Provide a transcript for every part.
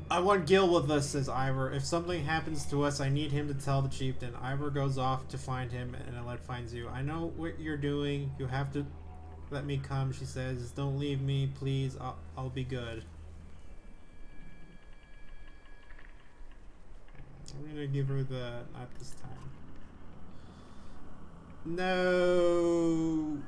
I want Gil with us, says Ivor. If something happens to us, I need him to tell the chieftain. Ivor goes off to find him, and Alette finds you. I know what you're doing. You have to let me come, she says. Don't leave me, please. I'll be good. I'm gonna give her the... not this time. No!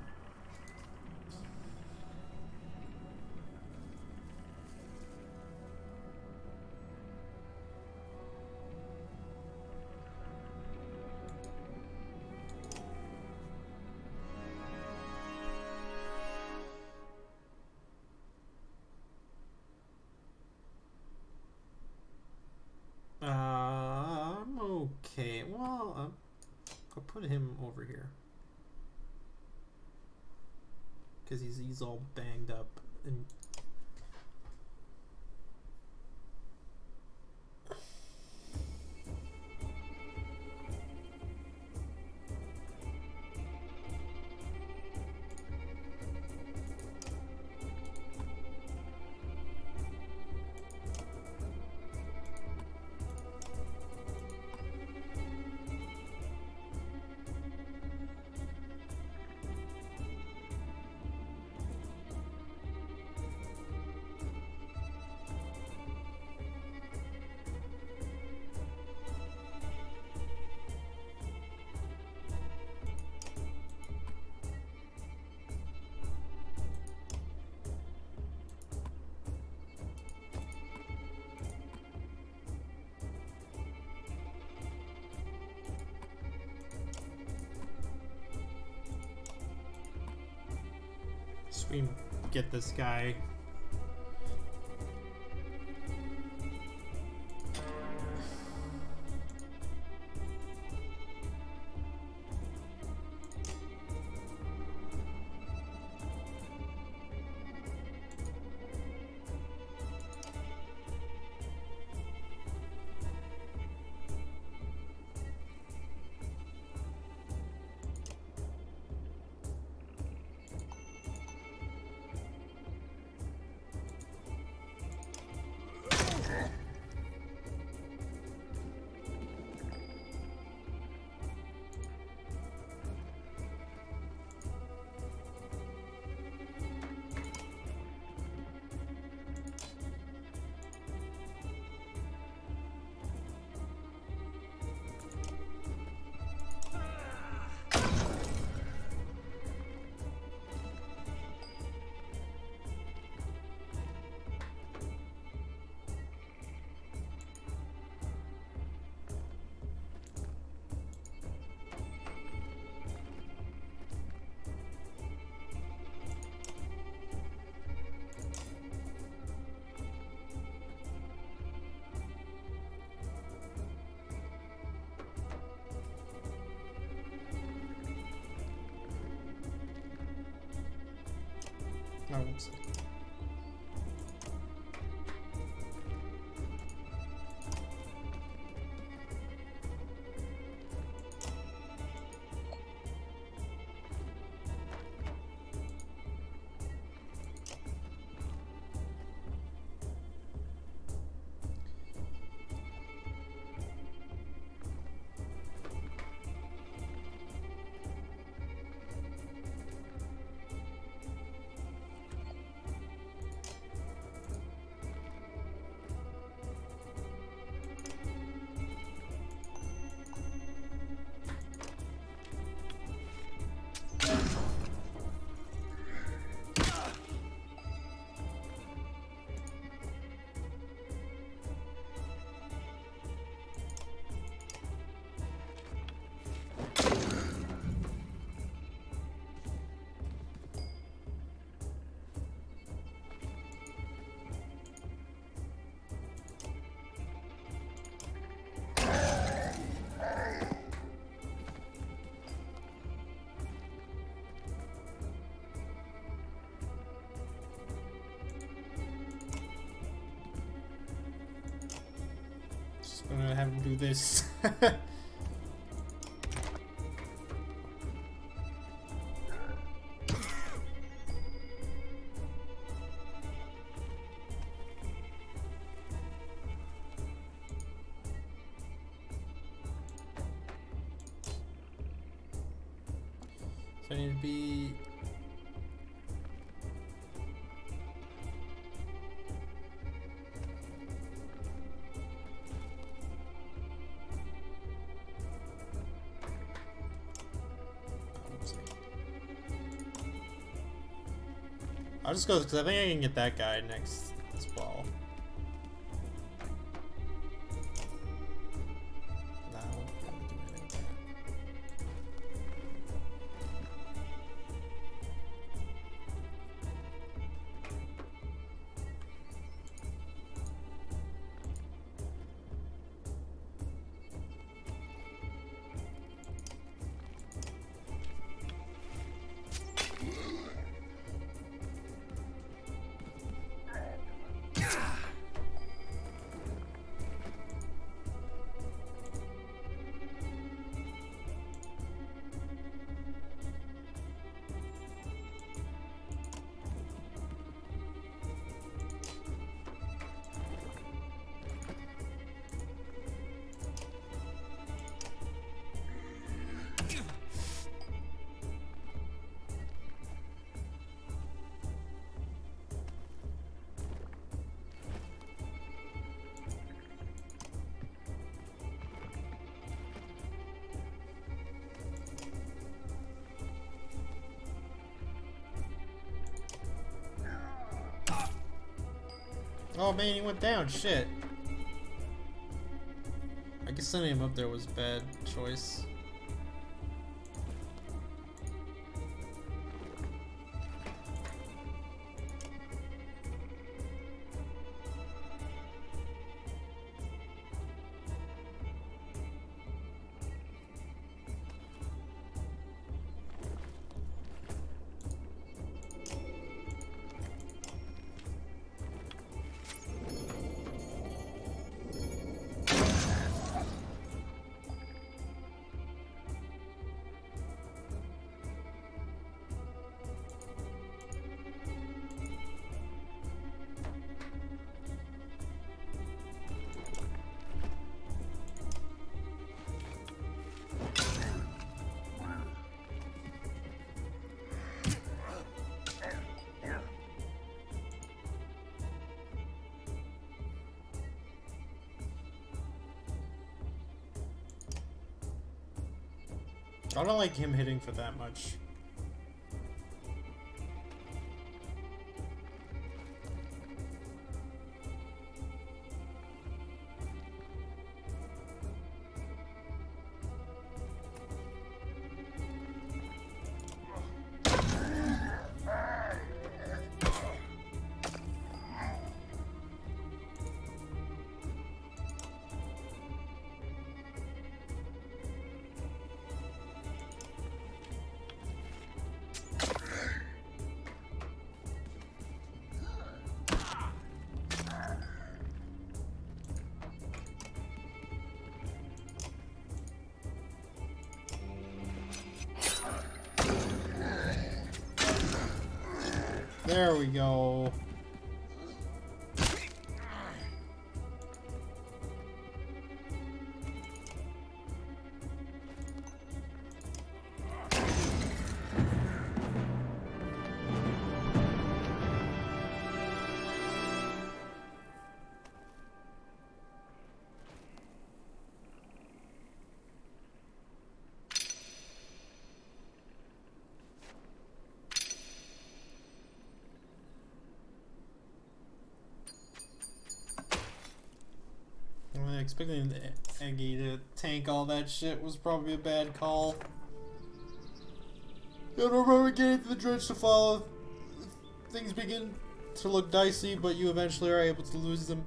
I'm okay. Well, I'll put him over here. Because he's all banged up. And we get this guy. Oh, oops. I'm gonna have him do this. So I need to be... I'll just go because I think I can get that guy next as well. No, I won't be able to do anything with that. Oh man, he went down. Shit. I guess sending him up there was a bad choice. I don't like him hitting for that much. There we go. Expecting Eggy to tank all that shit was probably a bad call. I don't remember getting to the dredge to follow. Things begin to look dicey, but you eventually are able to lose them.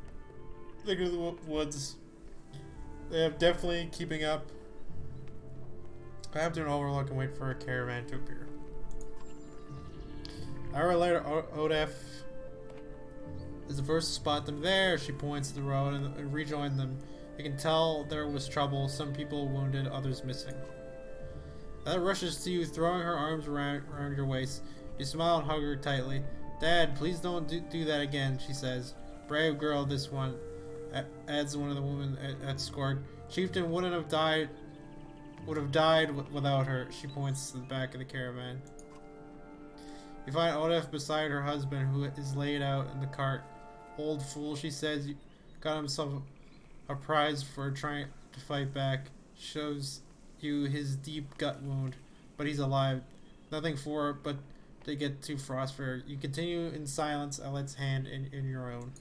Think of the woods. They have definitely keeping up. I have to an overlook and wait for a caravan to appear. An hour later, Odef is the first to spot them. There, she points to the road and rejoined them. You can tell there was trouble, some people wounded, others missing. That rushes to you, throwing her arms around your waist. You smile and hug her tightly. Dad, please don't do that again, she says. Brave girl, this one, adds one of the women at escort. Chieftain wouldn't have died would have died without her. She points to the back of the caravan. You find Odef beside her husband, who is laid out in the cart. Old fool, she says, you got himself a prize for trying to fight back. Shows you his deep gut wound, but he's alive. Nothing for it but to get to Frostfair. You continue in silence, Elet's hand in your own.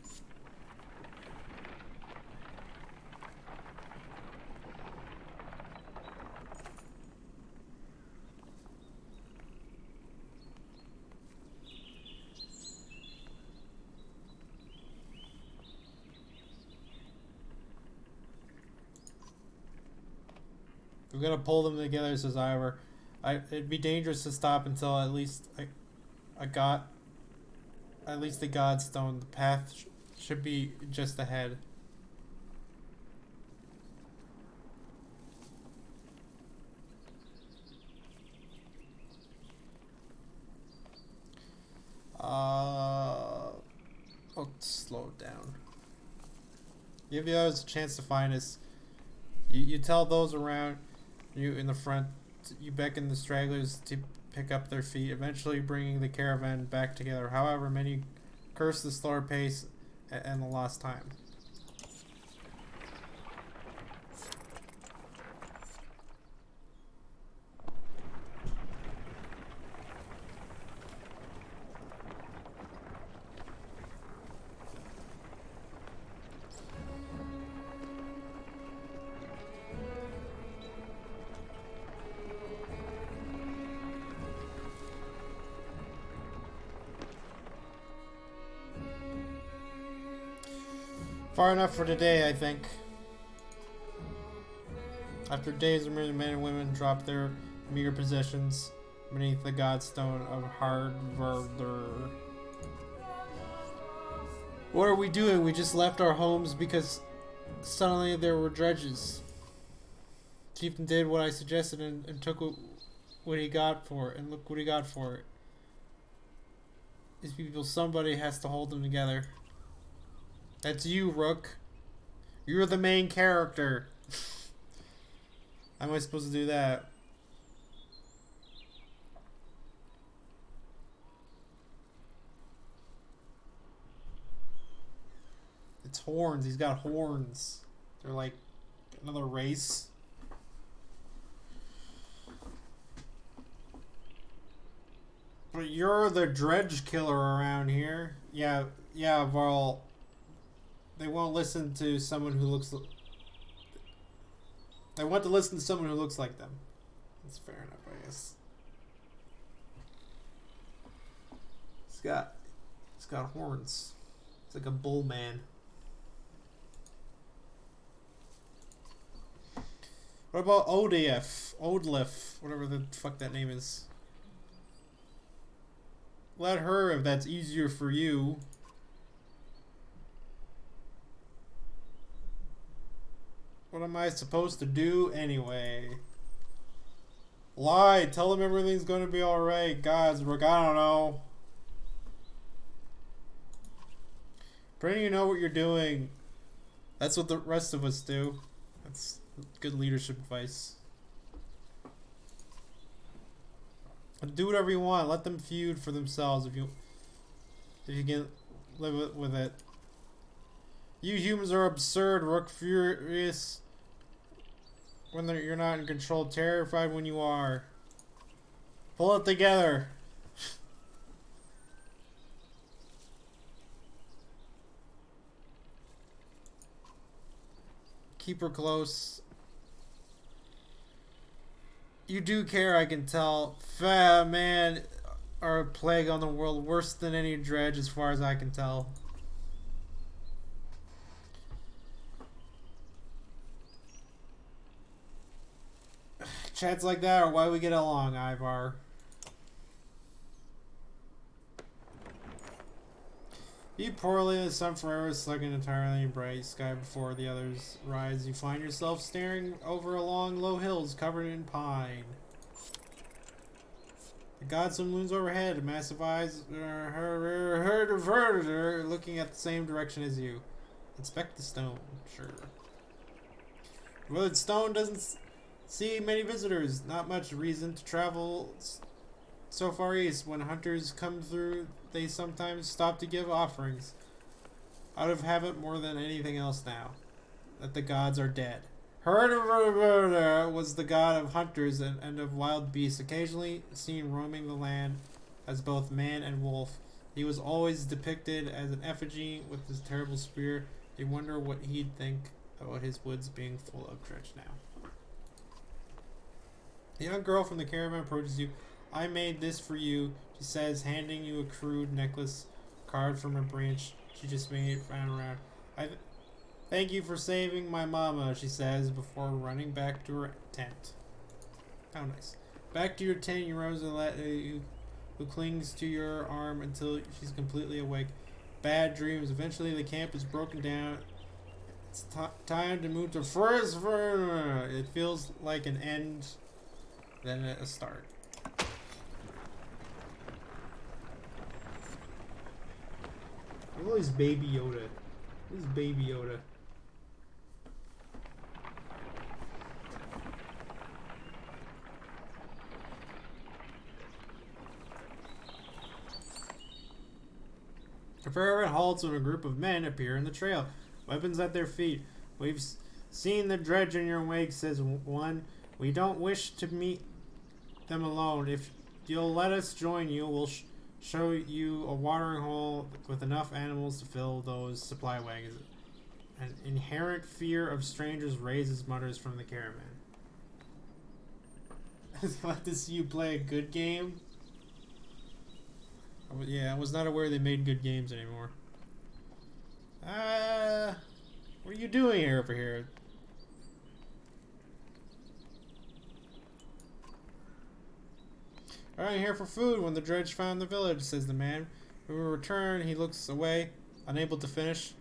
We're gonna pull them together, says Ivor. It'd be dangerous to stop until at least the Godstone. The path should be just ahead. I'll slow it down. Give the others a chance to find us. You tell those around you in the front, you beckon the stragglers to pick up their feet, eventually bringing the caravan back together. However, many curse the slower pace and the lost time. Far enough for today, I think. After days of men and women drop their meager possessions beneath the Godstone of Hardvarder. What are we doing? We just left our homes because suddenly there were dredges. Chieftain did what I suggested and took what he got for it. And look what he got for it. These people, somebody has to hold them together. That's you, Rook. You're the main character. How am I supposed to do that? It's horns. He's got horns. They're like another race. But you're the dredge killer around here. Yeah, Varl. They won't listen to someone who looks... They want to listen to someone who looks like them. That's fair enough, I guess. He's got horns. It's like a bull man. What about Odlif, whatever the fuck that name is. Let her, if that's easier for you. What am I supposed to do anyway? Lie. Tell them everything's going to be alright. Gods, Rook, I don't know. Pretty you know what you're doing. That's what the rest of us do. That's good leadership advice. Do whatever you want. Let them feud for themselves if you can live with it. You humans are absurd, Rook. Furious when you're not in control. Terrified when you are. Pull it together. Keep her close. You do care, I can tell. Man are a plague on the world. Worse than any dredge as far as I can tell. Chats like that are why we get along, Ivar. You poorly, the sun forever slugging entirely in bright sky before the others rise. You find yourself staring over along low hills covered in pine. The Godson looms overhead, massive eyes, looking at the same direction as you. Inspect the stone, sure. Weathered stone doesn't See many visitors. Not much reason to travel so far east. When hunters come through, they sometimes stop to give offerings. Out of habit more than anything else now. That the gods are dead. Herder was the god of hunters and of wild beasts, occasionally seen roaming the land as both man and wolf. He was always depicted as an effigy with his terrible spear. You wonder what he'd think about his woods being full of dredge now. A young girl from the caravan approaches you. I made this for you, she says, handing you a crude necklace carved from a branch she just made around. Thank you for saving my mama, she says, before running back to her tent. How nice. Back to your tent, you Rosa, who clings to your arm until she's completely awake. Bad dreams. Eventually, the camp is broken down. It's time to move to first. It feels like an end, then a start. Look at this Baby Yoda. This is Baby Yoda. A caravan halts when a group of men appear in the trail, weapons at their feet. We've seen the dredge in your wake, says one. We don't wish to meet them alone. If you'll let us join you, we'll show you a watering hole with enough animals to fill those supply wagons. An inherent fear of strangers raises mutters from the caravan. Glad to see you play a good game. Yeah, I was not aware they made good games anymore. What are you doing here over here? Alright, here for food when the dredge found the village, says the man. When we return, he looks away, unable to finish.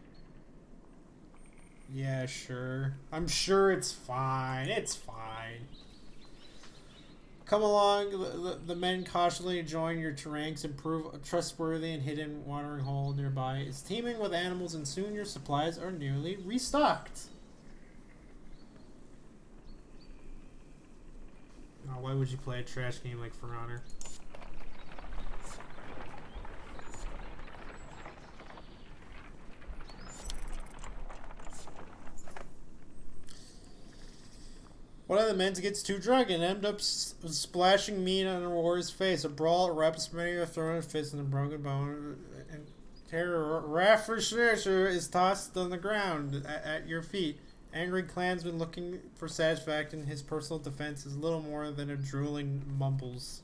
Yeah, sure. I'm sure it's fine. It's fine. Come along, the men cautiously join your ranks and prove a trustworthy and hidden watering hole nearby is teeming with animals, and soon your supplies are nearly restocked. Oh, why would you play a trash game like For Honor? One of the men gets too drunk and ends up splashing meat on the warrior's face. A brawl erupts, many are thrown in fists and a broken bone. And terror, Raffisher is tossed on the ground at your feet. Angry clansman looking for satisfaction. His personal defense is little more than a drooling mumbles.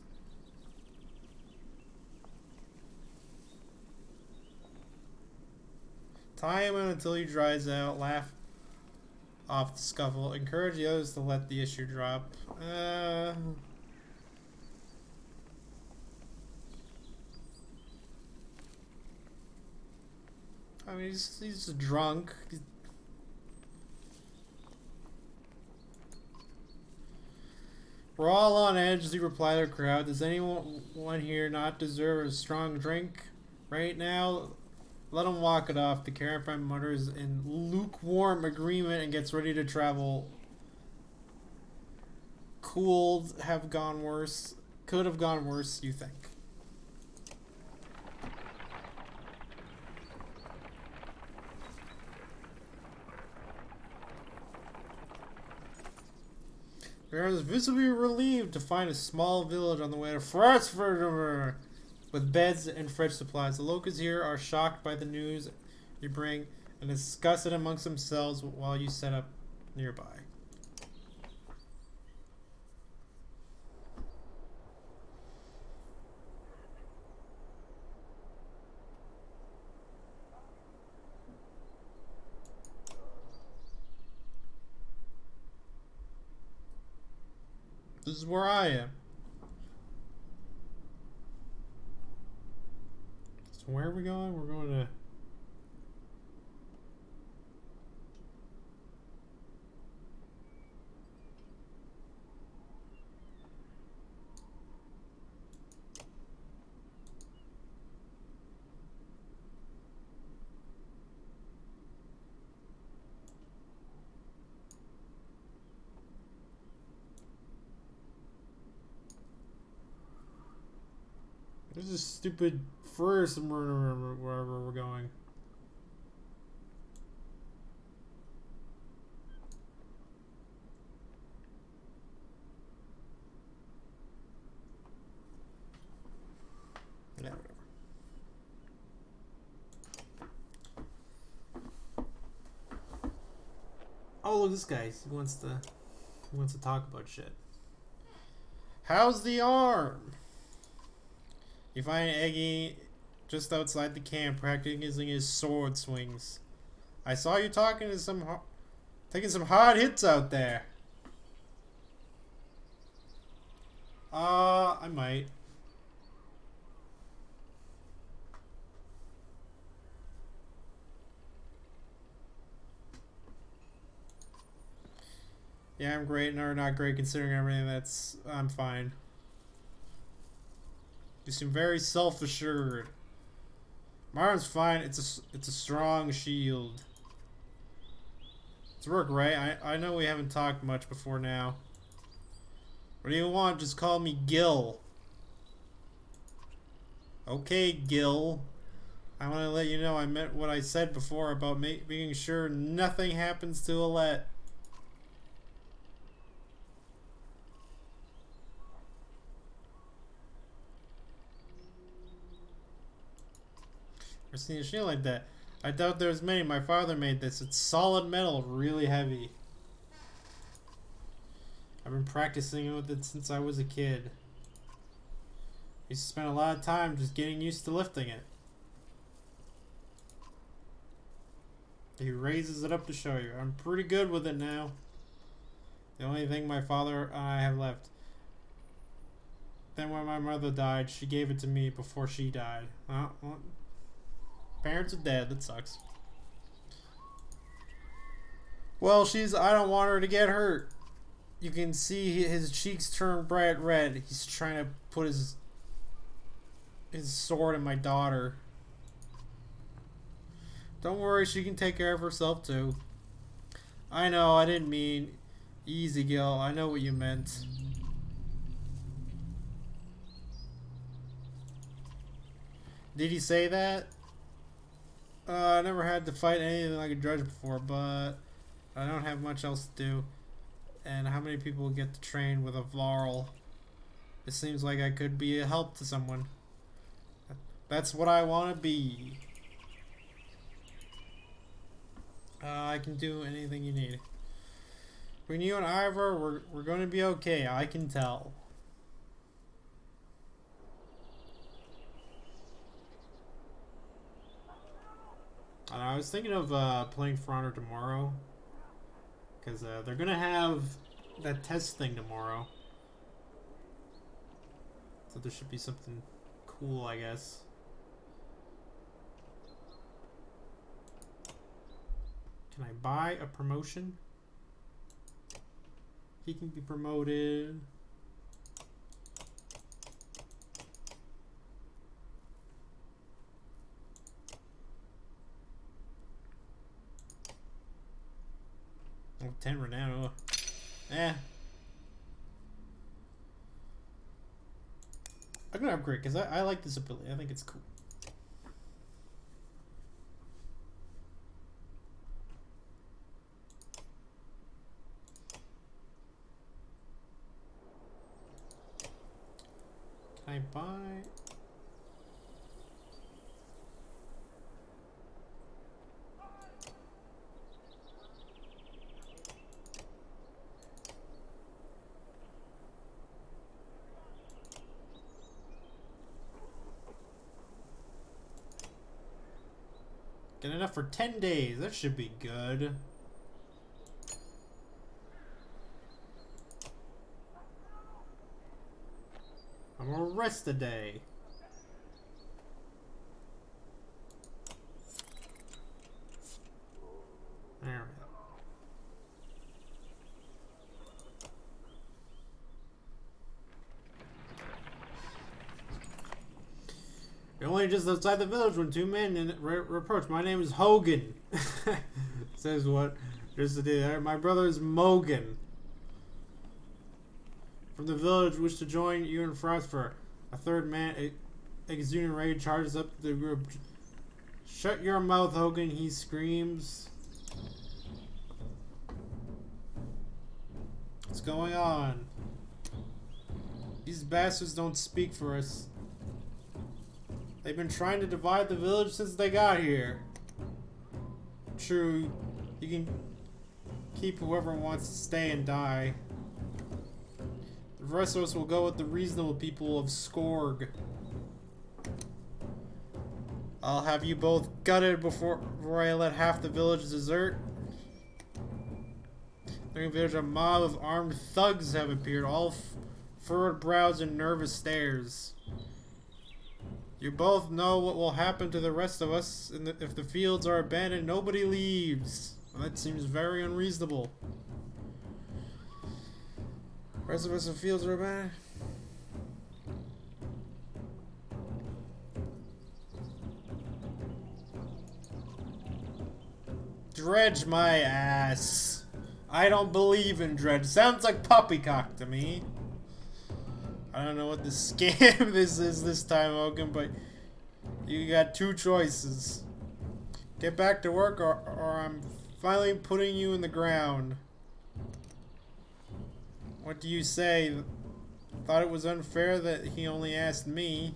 Tie him until he dries out. Laugh off the scuffle. Encourage the others to let the issue drop. I mean, he's drunk. We're all on edge, the reply to the crowd. Does anyone here not deserve a strong drink right now? Let him walk it off. The caravan mutters in lukewarm agreement and gets ready to travel. Could have gone worse, you think. Bear is visibly relieved to find a small village on the way to Frostford with beds and fresh supplies. The locals here are shocked by the news you bring and discuss it amongst themselves while you set up nearby. This is where I am. So where are we going? We're going to... Where's this stupid forest wherever we're going? Yeah, whatever. Oh, look, this guy. He wants to talk about shit. How's the arm? You find Eggy just outside the camp practicing his sword swings. I saw you taking some hard hits out there. I might. Yeah, I'm great, or not great considering everything. I'm fine. You seem very self-assured. My arm's fine. It's a strong shield. It's work, right? I know we haven't talked much before now. What do you want? Just call me Gil. Okay, Gil. I want to let you know I meant what I said before about making sure nothing happens to Alette. I've seen a shield like that. I doubt there's many. My father made this. It's solid metal, really heavy. I've been practicing with it since I was a kid. I used to spend a lot of time just getting used to lifting it. He raises it up to show you. I'm pretty good with it now. The only thing my father and I have left. Then when my mother died, she gave it to me before she died. Well, parents are dead. That sucks. Well, I don't want her to get hurt. You can see his cheeks turn bright red. He's trying to put his sword in my daughter. Don't worry, she can take care of herself too. I know, I didn't mean. Easy, Gil. I know what you meant. Did he say that? I never had to fight anything like a judge before, but I don't have much else to do. And how many people get to train with a Varl? It seems like I could be a help to someone. That's what I want to be. I can do anything you need. Between you and Ivor, we're going to be okay. I can tell. I was thinking of playing For Honor tomorrow. Because they're going to have that test thing tomorrow. So there should be something cool, I guess. Can I buy a promotion? He can be promoted. Oh, 10 renown. Eh. I'm gonna upgrade because I like this ability. I think it's cool. Can I buy? Get enough for 10 days. That should be good. I'm gonna rest a day. Alright. You're only just outside the village when two men approach. My name is Hogan. Says what? Just there. My brother is Mogan. From the village, wish to join you in Frostfur. A third man exuding rage, charges up the group. Shut your mouth, Hogan, he screams. What's going on? These bastards don't speak for us. They've been trying to divide the village since they got here. True, you can keep whoever wants to stay and die. The rest of us will go with the reasonable people of Skorg. I'll have you both gutted before I let half the village desert. During the village, a mob of armed thugs have appeared, all furrowed brows and nervous stares. You both know what will happen to the rest of us if the fields are abandoned. Nobody leaves. That seems very unreasonable. The rest of us, the fields are abandoned. Dredge my ass. I don't believe in dredge. Sounds like poppycock to me. I don't know what the scam this is this time, Hogan, but you got two choices. Get back to work or I'm finally putting you in the ground. What do you say? Thought it was unfair that he only asked me.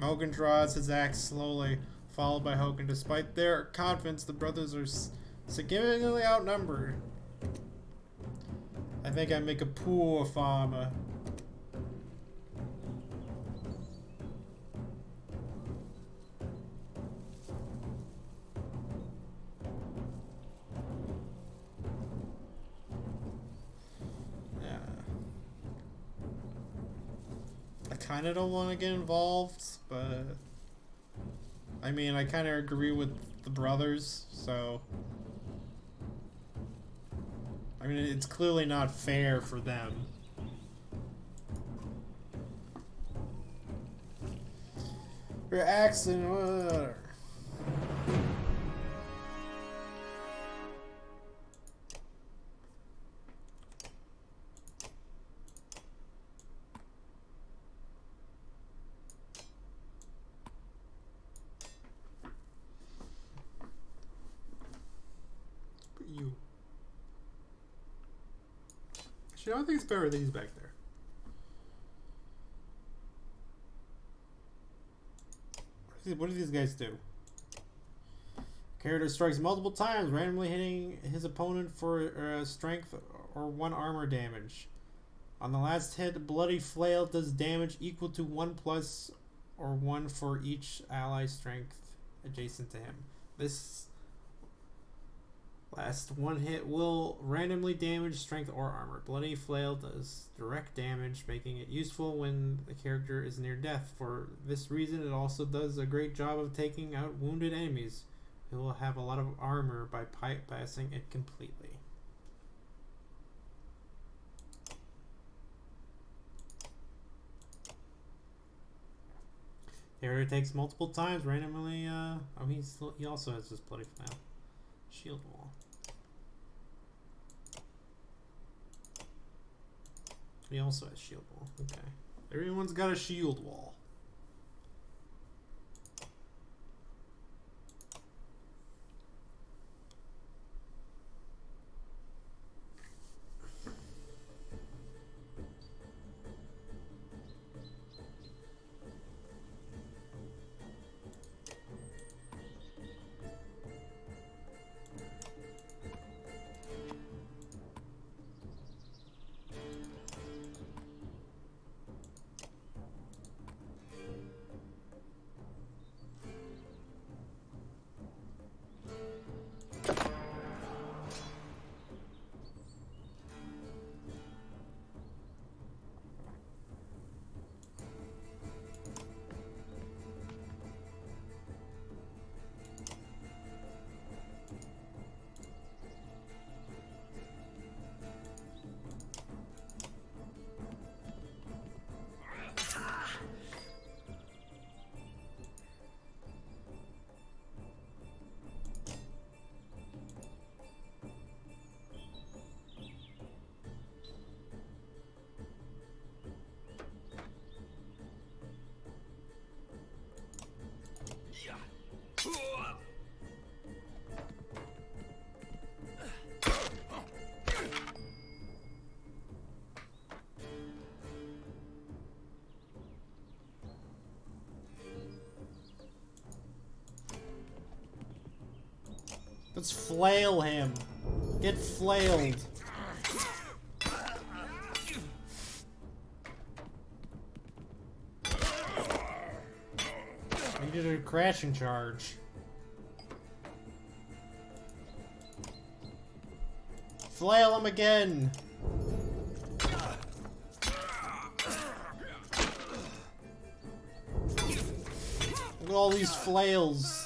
Hogan draws his axe slowly, followed by Hogan. Despite their confidence, the brothers are significantly outnumbered. I think I make a poor farmer. Yeah. I kind of don't want to get involved, but I mean, I kind of agree with the brothers, so I mean, it's clearly not fair for them. Your accent, whatever. You. Actually, I think it's better that he's back there. What do these guys do? Character strikes multiple times, randomly hitting his opponent for strength or 1 armor damage. On the last hit, Bloody Flail does damage equal to 1+ or 1 for each ally strength adjacent to him. This last 1 hit will randomly damage strength or armor. Bloody Flail does direct damage, making it useful when the character is near death. For this reason, it also does a great job of taking out wounded enemies who will have a lot of armor by bypassing it completely. Character takes multiple times randomly. He also has this Bloody Flail. Shield wall. He also has shield wall. Okay. Everyone's got a shield wall. Let's flail him. Get flailed. I did a crashing charge. Flail him again. Look at all these flails.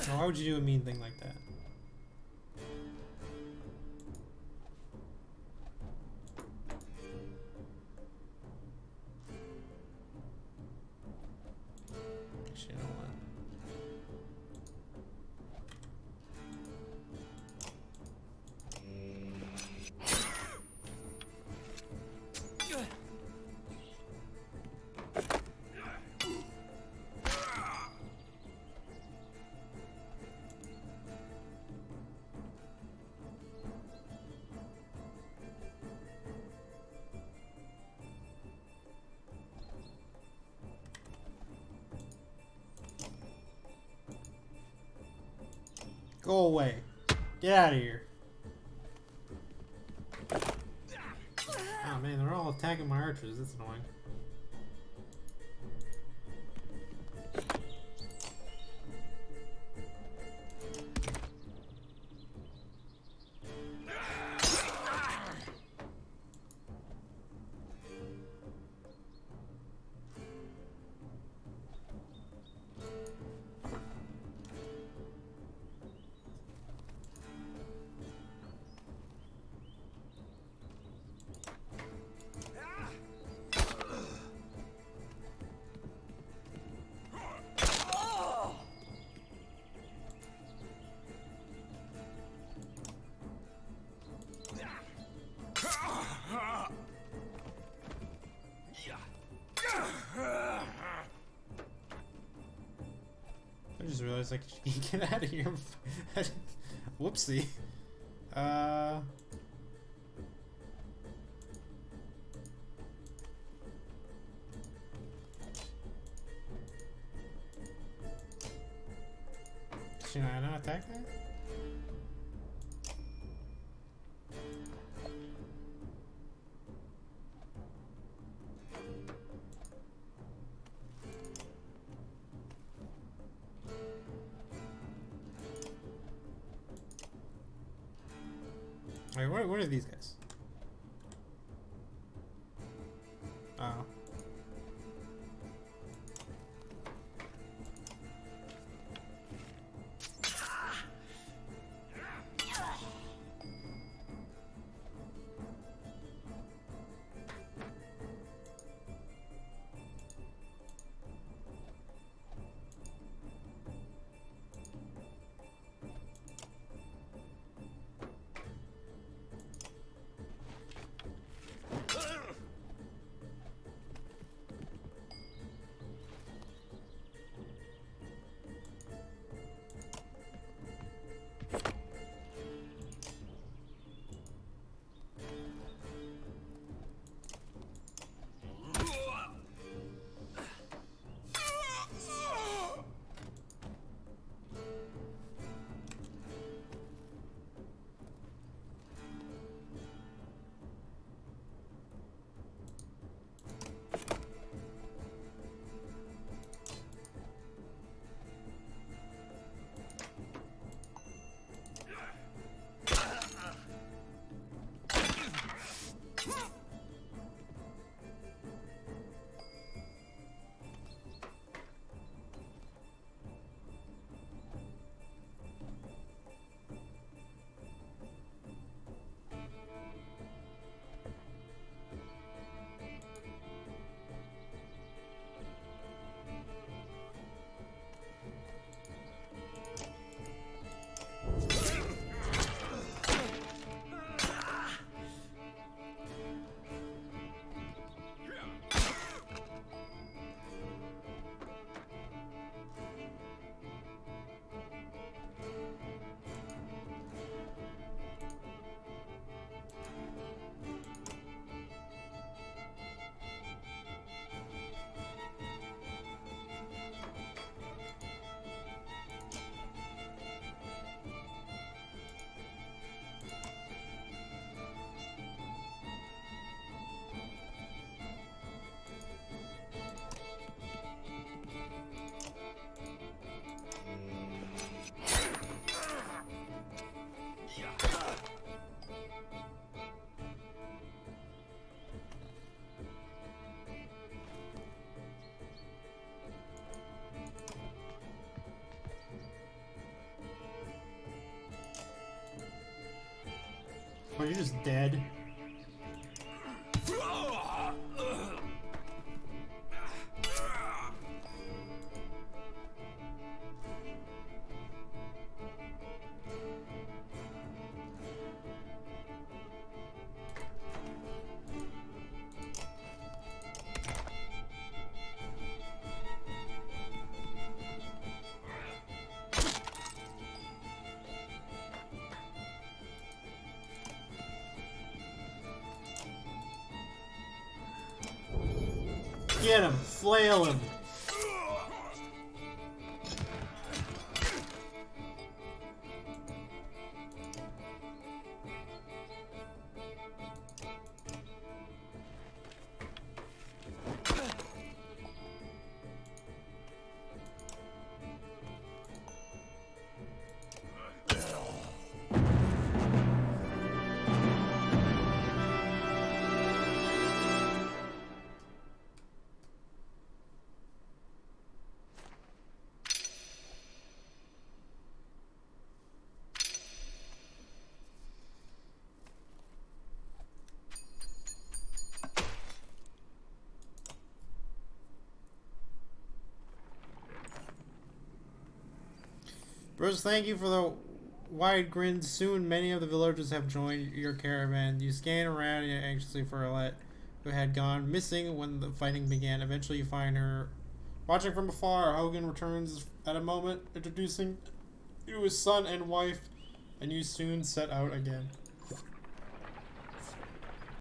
Now, why would you do a mean thing like that? Actually, you know what? Go away. Get out of here. Oh man, they're all attacking my archers. That's annoying. I just realized I could get out of here. Whoopsie. Should I not attack that? Wait, what are these guys? Oh. just dead. Get him! Flail him! Bruce, thank you for the wide grins. Soon, many of the villagers have joined your caravan. You scan around anxiously for Alette, who had gone missing when the fighting began. Eventually, you find her watching from afar. Hogan returns at a moment, introducing you his son and wife, and you soon set out again.